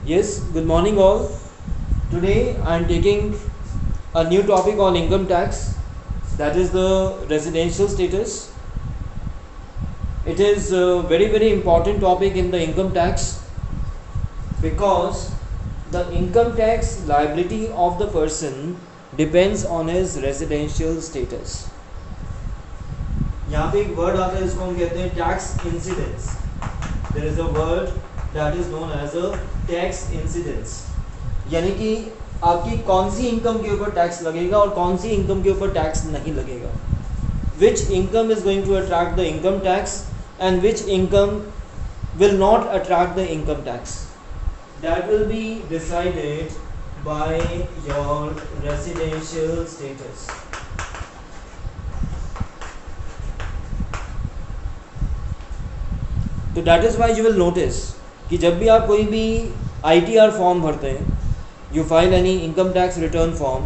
Yes, good morning all. Today I am taking a new topic on income tax, that is the residential status. It is a very important topic in the income tax because the income tax liability of the person depends on his residential status. यहाँ पे एक word आता है जिसको हम कहते हैं tax incidence. There is a word that is known as a tax incidence, यानी कि आपकी कौन सी इनकम के ऊपर टैक्स लगेगा और कौन सी इनकम के ऊपर टैक्स नहीं लगेगा. Which income is going to attract the income tax and which income will not attract the income tax. That will be decided by your residential status. तो that is why you will notice कि जब भी आप कोई भी ITR form भरते हैं, you file any income tax return form,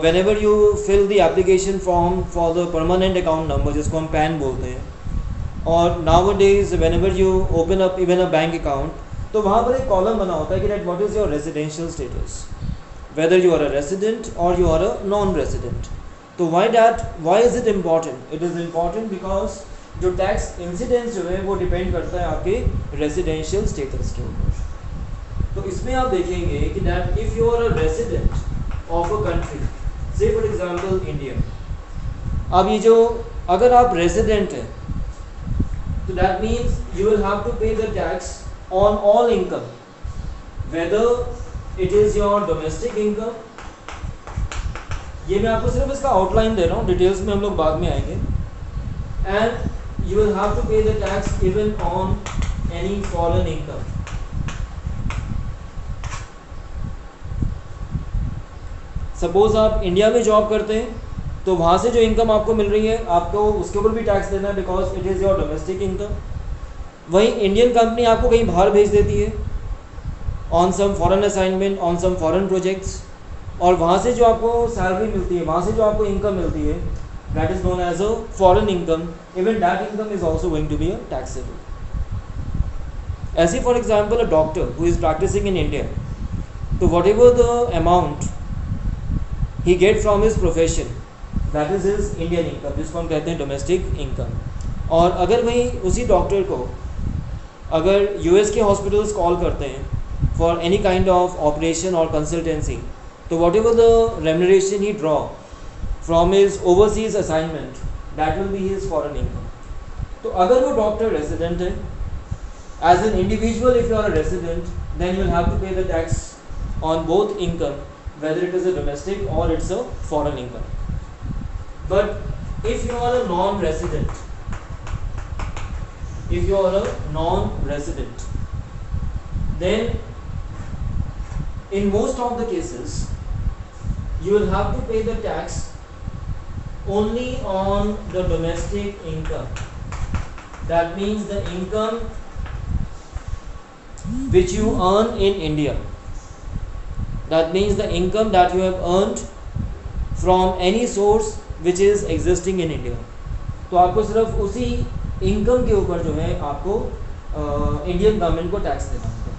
whenever you fill the application form for the permanent account number जिसको हम PAN बोलते हैं, और nowadays whenever you open up even a bank account, तो वहाँ पर एक कॉलम बना होता है कि that what is your residential status, whether you are a resident or you are a non-resident. तो why is it important? It is important because जो टैक्स इंसिडेंस जो है वो डिपेंड करता है आपके रेजिडेंशियल स्टेटस के ऊपर. तो इसमें आप देखेंगे कि that if you are a resident of a country, say for example India, अब ये जो अगर आप रेजिडेंट हैं तो that means you will have to pay the tax on all income, whether it is your domestic income. ये मैं आपको सिर्फ इसका आउटलाइन दे रहा हूँ, डिटेल्स में हम लोग बाद में आएंगे. And you will have to pay the tax even on any foreign income. Suppose आप इंडिया में जॉब करते हैं तो वहाँ से जो इनकम आपको मिल रही है आपको उसके ऊपर भी टैक्स देना है because it is your domestic income. वहीं इंडियन कंपनी आपको कहीं बाहर भेज देती है on some foreign assignment, on some foreign projects, और वहाँ से जो आपको सैलरी मिलती है, वहाँ से जो आपको इनकम मिलती है, that is known as a foreign income. Even that income is also going to be a taxable. As if for example a doctor who is practicing in India, so whatever the amount he get from his profession, that is his Indian income, जिसको हम कहते हैं domestic income. और अगर वही उसी doctor को अगर US के हॉस्पिटल्स कॉल करते हैं for any kind of operation or consultancy, तो whatever the remuneration he draw from his overseas assignment, that will be his foreign income. तो अगर वो डॉक्टर रेजिडेंट है, as an individual if you are a resident, then you will have to pay the tax on both income, whether it is a domestic or it's a foreign income. But if you are a non-resident, then in most of the cases you will have to pay the tax only on the domestic income. That means the income which you earn in India, that means the income that you have earned from any source which is existing in India. तो आपको सिर्फ उसी income के ऊपर जो है आपको Indian government को टैक्स देना होगा.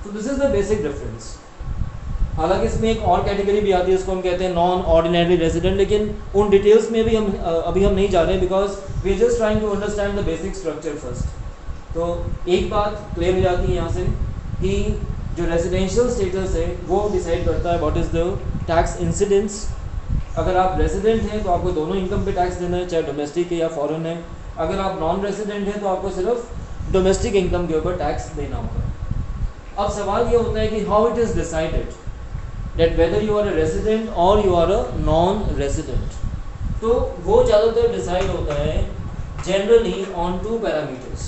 तो this is the basic difference. हालांकि इसमें एक और कैटेगरी भी आती है जिसको हम कहते हैं नॉन ऑर्डिनरी रेजिडेंट, लेकिन उन डिटेल्स में भी अभी हम नहीं जा रहे हैं because we just trying to understand the basic structure first. तो एक बात क्लियर हो जाती है यहाँ से कि जो रेजिडेंशियल स्टेटस है वो डिसाइड करता है what is the tax incidence. अगर आप रेजिडेंट हैं तो आपको दोनों इनकम पे टैक्स देना है, चाहे डोमेस्टिक है या फॉरेन है. अगर आप नॉन रेजिडेंट हैं तो आपको सिर्फ डोमेस्टिक इनकम के ऊपर टैक्स देना होगा. अब सवाल ये होता है कि how it is decided that whether you are a resident or you are a non-resident. तो वो ज़्यादातर डिसाइड होता है generally on two parameters.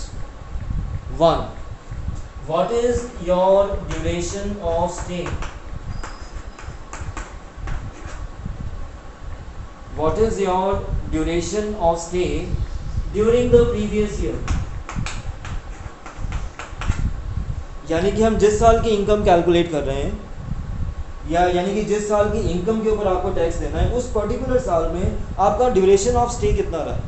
One, what is your duration of stay? What is your duration of stay during the previous year? यानी कि हम जिस साल की इनकम कैलकुलेट कर रहे हैं यानी कि जिस साल की इनकम के ऊपर आपको टैक्स देना है उस पर्टिकुलर साल में आपका ड्यूरेशन ऑफ स्टे कितना रहा है.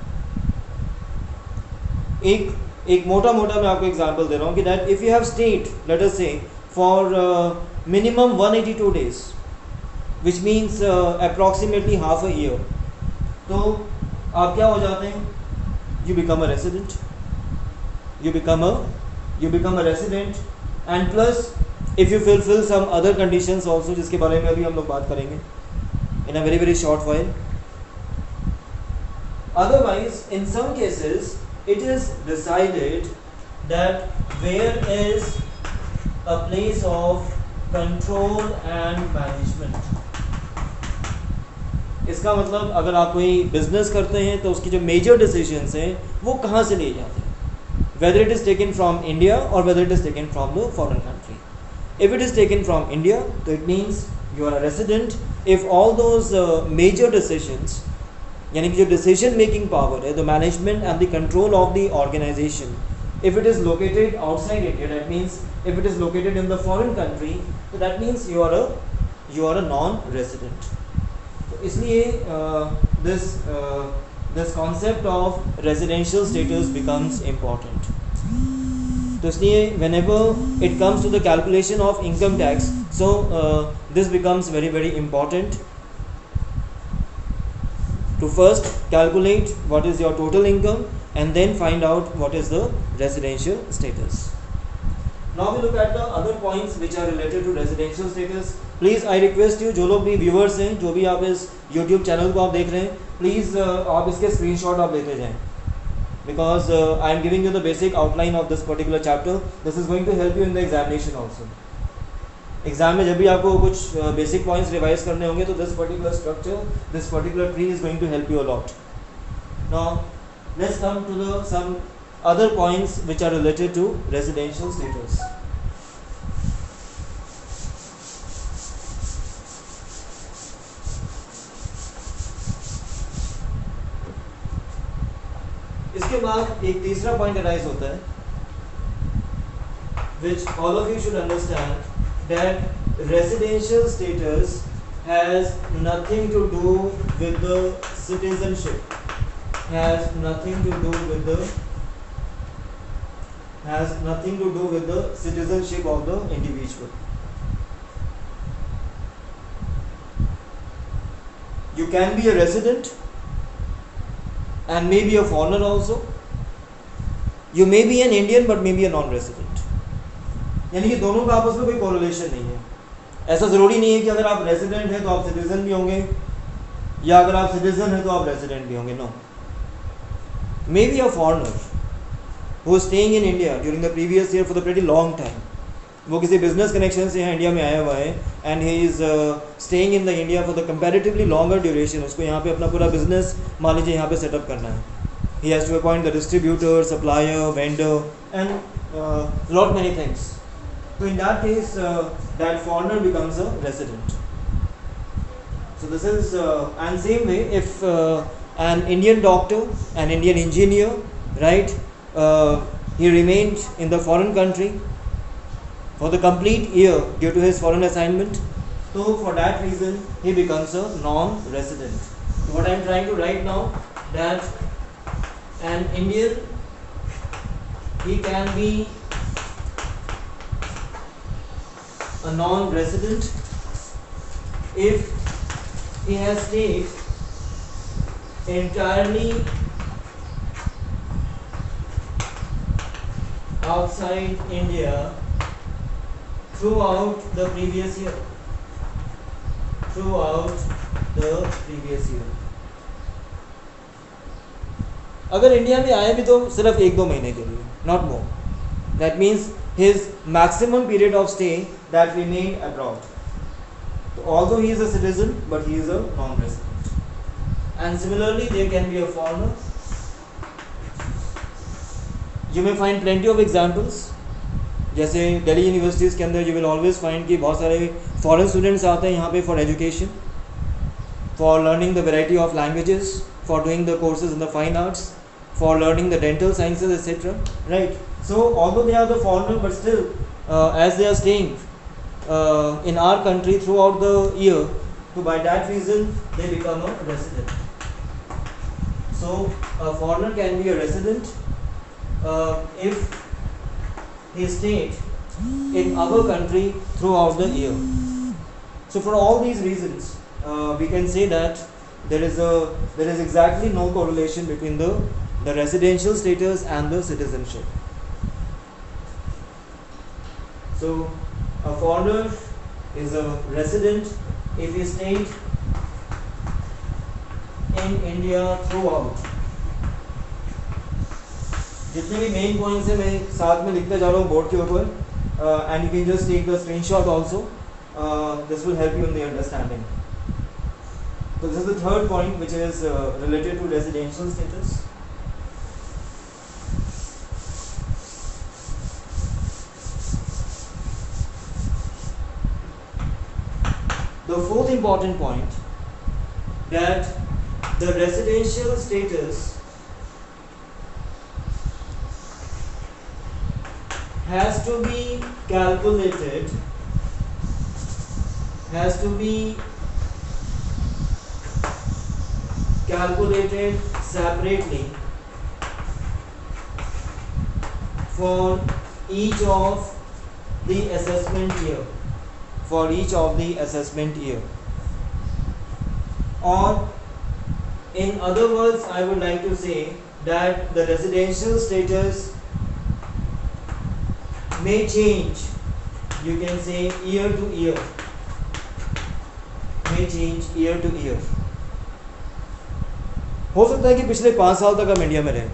एक एक मोटा मोटा मैं आपको एग्जांपल दे रहा हूँ कि that if you have stayed let us say for minimum 182 days which means approximately half a year, तो आप क्या हो जाते हैं, you become a resident, you become a resident, and plus if you fulfill some other conditions also, जिसके बारे में अभी हम लोग बात करेंगे in a very very short while. Otherwise in some cases it is decided that where is a place of control and management. इसका मतलब अगर आप कोई बिजनेस करते हैं तो उसकी जो मेजर डिसीजंस हैं वो कहाँ से लिए जाते हैं, whether it is taken from India और whether it is taken from the foreign country. If it is taken from India तो it means you are a resident if all those major decisions, यानी कि जो decision making power है, the management and the control of the organisation, if it is located outside India, that means if it is located in the foreign country, तो that means you are a non resident. इसलिए this concept of residential status becomes important. तो इसलिए whenever it comes to the calculation of income tax, so this becomes very very important to first calculate what is your total income and then find out what is the residential status. Now we look at the other points which are related to residential status. Please I request you, जो लोग भी viewers हैं, जो भी आप इस YouTube channel को आप देख रहे हैं, प्लीज़ आप इसके स्क्रीनशॉट आप लेते जाएं, because I am giving you the basic outline of this particular chapter. This is going to help you in the examination also. Exam में जब भी आपको कुछ बेसिक पॉइंट्स रिवाइज करने होंगे तो this particular structure, this particular tree is going to help you a lot. Now let's come to the some other points which are related to residential status. इसके बाद एक तीसरा पॉइंट अराइज होता है which all of you should understand, that residential status has nothing to do with the citizenship, has nothing to do with the citizenship of the individual. You can be a resident and may be a foreigner also. You may be an Indian but may be a non-resident. यानी कि दोनों का आपस में कोई correlation नहीं है. ऐसा ज़रूरी नहीं है कि अगर आप रेसिडेंट हैं तो आप सिटीजन भी होंगे, या अगर आप सिटीजन हैं तो आप रेसिडेंट भी होंगे. No, maybe a foreigner who is staying in India during the previous year for the pretty long time. वो किसी बिजनेस कनेक्शन से यहाँ इंडिया में आया हुआ है and he is staying in the India for the comparatively longer duration. उसको यहाँ पे अपना पूरा बिजनेस मान लीजिए यहाँ पे सेटअप करना है. He has to appoint the distributor, supplier, vendor and lot many things. So in that case, that foreigner becomes a resident. So this is and same way if an Indian doctor, an Indian engineer, right, he remained in the foreign country for the complete year due to his foreign assignment, so for that reason he becomes a non-resident. So what I am trying to write now, that an Indian, he can be a non-resident if he has stayed entirely outside India throughout the previous year. अगर India में आए भी तो सिर्फ 1-2 महीने के लिए, not more. That means his maximum period of stay that remained abroad. So although he is a citizen, but he is a non-resident. And similarly, there can be a foreigner. You may find plenty of examples. जैसे Delhi universities के अंदर you will always find कि बहुत सारे foreign students आते हैं यहाँ पे for education, for learning the variety of languages, for doing the courses in the fine arts, for learning the dental sciences, etc. Right? So although they are the foreigner, but still as they are staying in our country throughout the year, so by that reason they become a resident. So a foreigner can be a resident, if he stayed in our country throughout the year. So for all these reasons, we can say that there is exactly no correlation between the residential status and the citizenship. So a foreigner is a resident if he stayed in India throughout. जितने भी main points हैं मैं साथ में लिखते जा रहा हूँ बोर्ड के ऊपर, and you can just take the screenshot also. This will help you in the understanding. So this is the third point, which is related to residential status. The fourth important point, that the residential status has to be calculated separately for each of the assessment year. Or in other words, I would like to say that the residential status may change, you can say year to year, हो सकता है कि पिछले 5 साल तक हम India में रहें,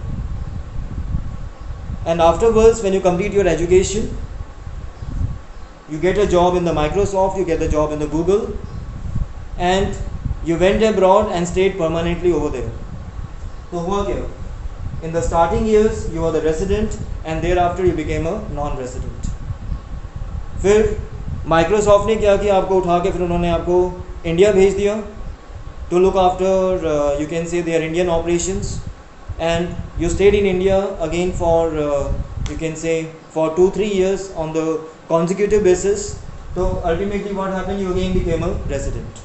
and afterwards when you complete your education, you get a job in the Microsoft, you get a job in the Google, and you went abroad and stayed permanently over there. तो हुआ क्या? In the starting years you were the resident and thereafter you became a non-resident. फिर Microsoft ने क्या किया, आपको उठा के फिर उन्होंने आपको इंडिया भेज दिया to look after you can say their Indian operations, and you stayed in India again for you can say for 2-3 years on the consecutive basis. So ultimately what happened, you again became a resident.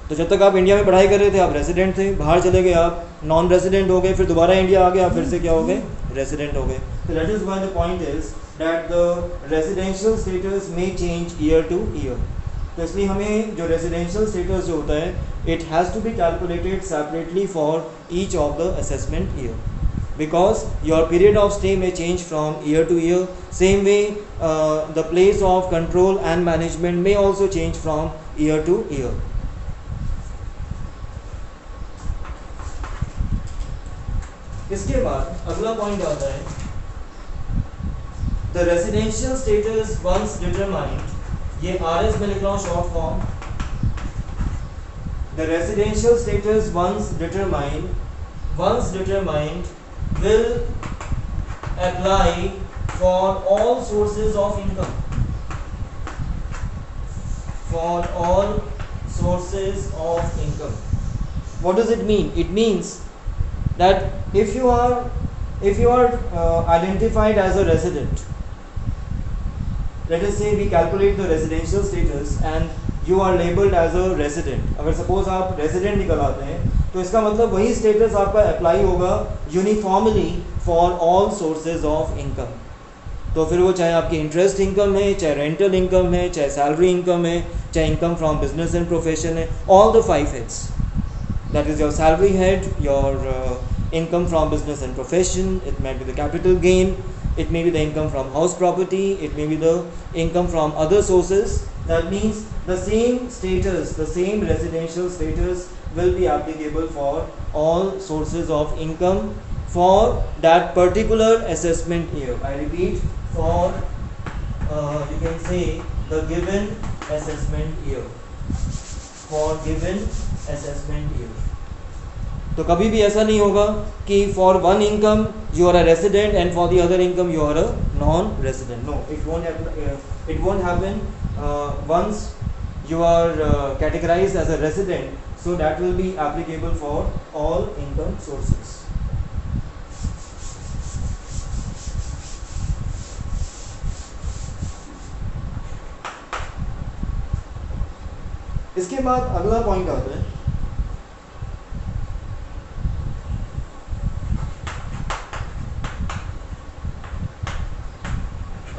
तो जब तक आप India में पढ़ाई कर रहे थे आप रेसिडेंट थे, बाहर चले गए आप नॉन रेसिडेंट हो गए, फिर दोबारा इंडिया आ गए आप फिर से क्या हो गए, रेसिडेंट हो गए. तो that is why the point is that the residential status may change year to year. तो इसलिए हमें जो रेसिडेंशियल स्टेटस जो होता है, it has to be calculated separately for each of the assessment year, because your period of stay may change from year to year. Same way the place of control and management may also change from year to year. इसके बाद अगला point आता है, the residential status once determined, ये RS में लिख रहा हूँ short form. The residential status once determined will apply for all sources of income. What does it mean? It means that if you are identified as a resident, let us say we calculate the residential status and you are labeled as a resident. अगर suppose आप resident निकल आते हैं तो इसका मतलब वही status आपका apply होगा uniformly for all sources of income. तो फिर वो चाहे आपकी इंटरेस्ट इनकम है, चाहे रेंटल इनकम है, चाहे सैलरी इनकम है, चाहे income from business and profession है, all the 5 heads. That is your salary head, your income from business and profession, it might be the capital gain, it may be the income from house property, it may be the income from other sources. That means the same status, the same residential status will be applicable for all sources of income for that particular assessment year. I repeat, for you can say the given assessment year. For given assessment year. तो कभी भी ऐसा नहीं होगा कि for one income you are a resident and for the other income you are a non resident. No, it won't happen. Once you are categorized as a resident, so that will be applicable for all income sources. इसके बाद अगला point आता है,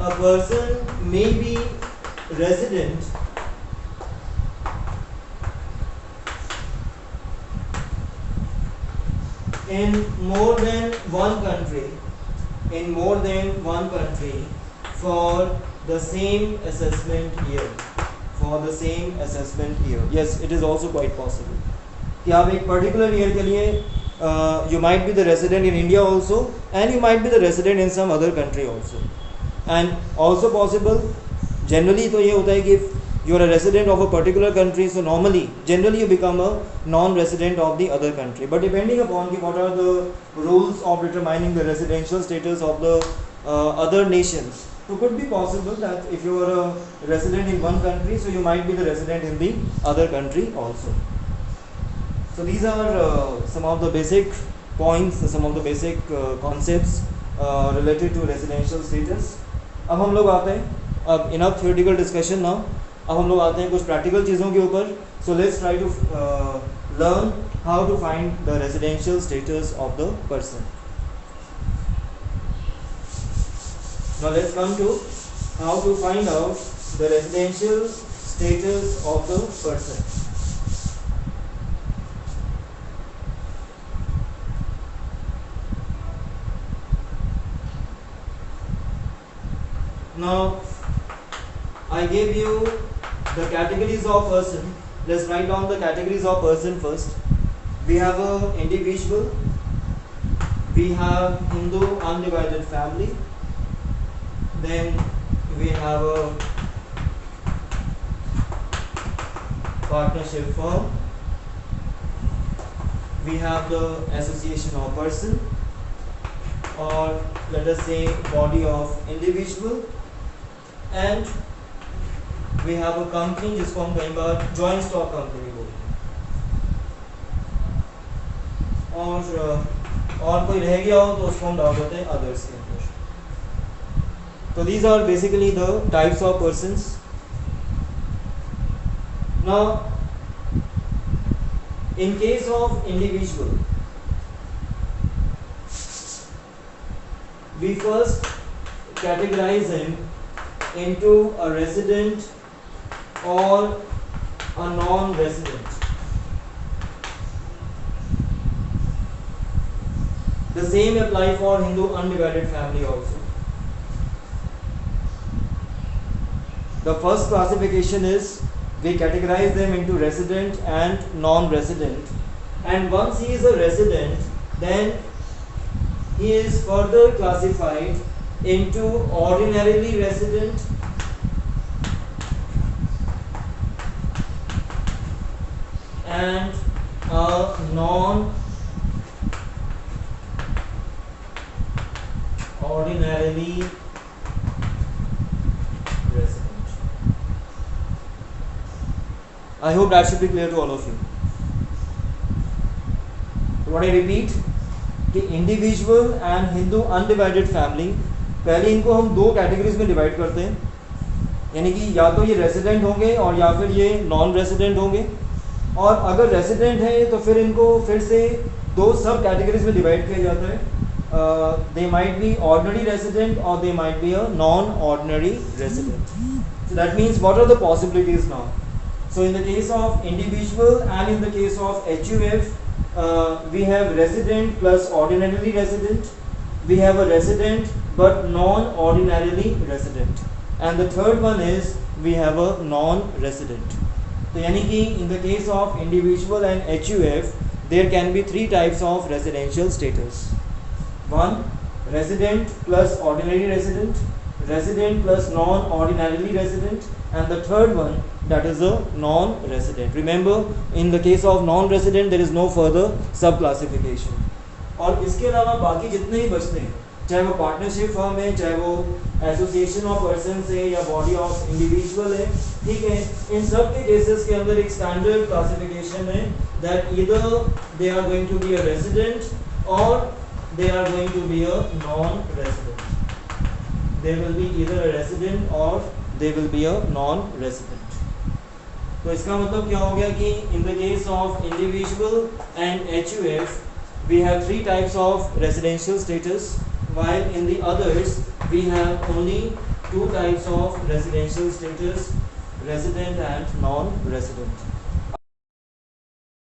a person may be resident in more than one country, for the same assessment year. Yes, it is also quite possible कि आप एक particular year के लिए you might be the resident in India also, and you might be the resident in some other country also. And also possible, generally तो ये होता है कि if you are a resident of a particular country, so generally you become a non-resident of the other country. But depending upon what are the rules of determining the residential status of the other nations, so it could be possible that if you are a resident in one country, so you might be the resident in the other country also. So these are some of the basic points, some of the basic concepts related to residential status. अब हम लोग आते हैं, अब enough theoretical discussion now, अब हम लोग आते हैं कुछ प्रैक्टिकल चीज़ों के ऊपर. So let's try to learn how to find the residential status of the person. Now let's come to how to find out the residential status of the person. Now I gave you the categories of person. Let's write down the categories of person first. We have a individual, we have Hindu undivided family, then we have a partnership firm, we have the association of person, or let us say body of individual, and we have a company जिसको हम कई बार joint stock company बोलते हैं, और कोई रह गया हो तो उसको हम डाल देते हैं others के अंदर. So these are basically the types of persons. Now in case of individual, we first categorize him into a resident or a non-resident. The same apply for Hindu undivided family also. The first classification is we categorize them into resident and non-resident, and once he is a resident, then he is further classified into ordinarily resident and a non-ordinarily resident. I hope that should be clear to all of you. What I repeat, कि individual and Hindu undivided family, पहले इनको हम दो categories में divide करते हैं, यानी कि या तो ये रेजिडेंट होंगे और या फिर ये नॉन रेजिडेंट होंगे, और अगर रेजिडेंट है तो फिर इनको फिर से दो सब कैटेगरीज में डिवाइड किया जाता है. They might be ordinary resident और they might be a non ordinary resident. So that means what are the possibilities now. So in the case of individual and in the case of HUF, we have resident plus ordinarily resident, we have a resident but non-ordinarily resident, and the third one is we have a non-resident. So यानी कि in the case of individual and HUF there can be three types of residential status. One, resident plus ordinary resident, resident plus non-ordinarily resident, and the third one, that is a non-resident. Remember, in the case of non-resident there is no further sub-classification. और इसके अलावा बाकी जितने ही बचते हैं, चाहे वो partnership firm है, चाहे वो एसोसिएशन ऑफ पर्सन्स है या बॉडी ऑफ इंडिविजुअल है, ठीक है, इन सब के केसेस के अंदर एक स्टैंडर्ड क्लासिफिकेशन है that either they are going to be a resident or they are going to be a non-resident. They will be either a resident or they will be a non-resident. तो इसका मतलब क्या हो गया कि in the case of individual and HUF we have three types of residential status, while in the others we have only two types of residential status, resident and non-resident.